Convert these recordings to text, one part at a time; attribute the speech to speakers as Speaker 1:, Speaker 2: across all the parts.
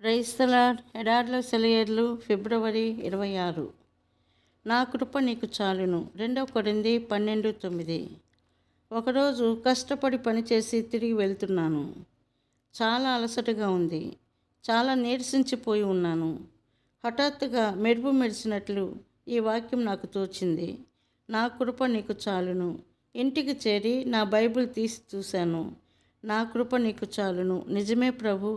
Speaker 1: Praise the lord. ఎడారిలో సెలయేర్లు ఫిబ్రవరి 26. నా కృప నీకు చాలును. 2 కొరింథీ 12:9. ఒకరోజు కష్టపడి పనిచేసి తిరిగి వెళ్తున్నాను. చాలా అలసటగా ఉంది. చాలా నీరసించిపోయి ఉన్నాను. హఠాత్తుగా మెరుపు మెరిసినట్లు ఈ వాక్యం నాకు తోచింది. నా కృప నీకు చాలును. ఇంటికి చేరి నా బైబిల్ తీసి చూశాను. నా కృప నీకు చాలును. నిజమే ప్రభు.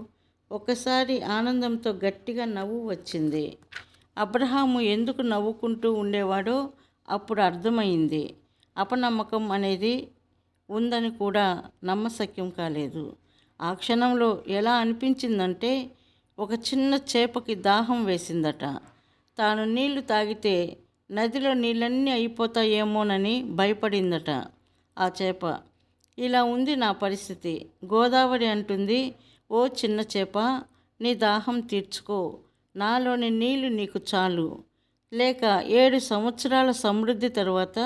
Speaker 1: ఒక్కసారి ఆనందంతో గట్టిగా నవ్వు వచ్చింది. అబ్రహాము ఎందుకు నవ్వుకుంటూ ఉండేవాడో అప్పుడు అర్థమైంది. అపనమ్మకం అనేది ఉందని కూడా నమ్మశక్యం కాలేదు. ఆ క్షణంలో ఎలా అనిపించిందంటే ఒక చిన్న చేపకి దాహం వేసిందట. తాను నీళ్లు తాగితే నదిలో నీళ్ళన్నీ అయిపోతాయేమోనని భయపడిందట ఆ చేప. ఇలా ఉంది నా పరిస్థితి. గోదావరి అంటుంది, ఓ చిన్న చేప, నీ దాహం తీర్చుకో, నాలోని నీళ్లు నీకు చాలు. లేక 7 సంవత్సరాల సమృద్ధి తరువాత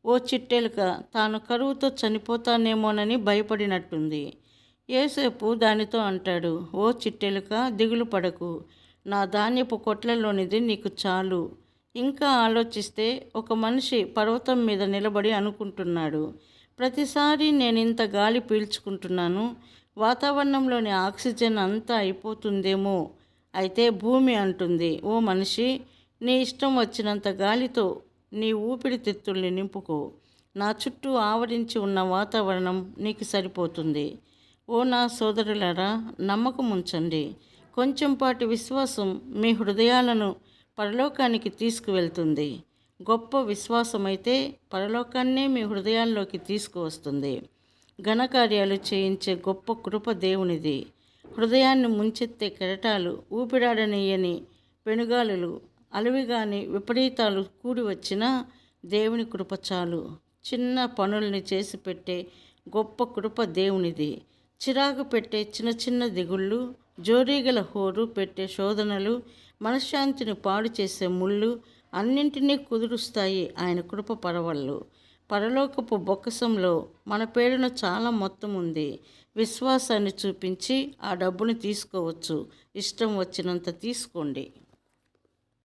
Speaker 1: ఓ చిట్టెలుక తాను కరువుతో చనిపోతానేమోనని భయపడినట్టుంది. యోసేపు దానితో అంటాడు, ఓ చిట్టెలుక, దిగులు పడకు, నా ధాన్యపు కొట్లలోనిది నీకు చాలు. ఇంకా ఆలోచిస్తే ఒక మనిషి పర్వతం మీద నిలబడి అనుకుంటున్నాడు, ప్రతిసారి నేను ఇంత గాలి పీల్చుకుంటున్నాను, వాతావరణంలోని ఆక్సిజన్ అంతా అయిపోతుందేమో. అయితే భూమి అంటుంది, ఓ మనిషి, నీ ఇష్టం వచ్చినంత గాలితో నీ ఊపిరితిత్తుల్ని నింపుకో. నా చుట్టూ ఆవరించి ఉన్న వాతావరణం నీకు సరిపోతుంది. ఓ నా సోదరులారా, నమ్మకం ఉంచండి. కొంచెంపాటి విశ్వాసం మీ హృదయాలను పరలోకానికి తీసుకువెళ్తుంది. గొప్ప విశ్వాసమైతే పరలోకాన్నే మీ హృదయాల్లోకి తీసుకువస్తుంది. ఘనకార్యాలు చేయించే గొప్ప కృప దేవునిది. హృదయాన్ని ముంచెత్తే కెరటాలు, ఊపిరాడనీయని పెనుగాలులు, అలవిగాని విపరీతాలు కూడి వచ్చినా దేవుని కృప చాలు. చిన్న పనుల్ని చేసి పెట్టే గొప్ప కృప దేవునిది. చిరాకు పెట్టే చిన్న చిన్న దిగుళ్ళు, జోరీగల హోరు పెట్టే శోధనలు, మనశ్శాంతిని పాడు చేసే ముళ్ళు అన్నింటినీ కుదురుస్తాయి ఆయన కృప పరవళ్ళు. పరలోకపు బొక్కసంలో మన పేరున చాలా మొత్తం ఉంది. విశ్వాసాన్ని చూపించి ఆ డబ్బుని తీసుకోవచ్చు. ఇష్టం వచ్చినంత తీసుకోండి.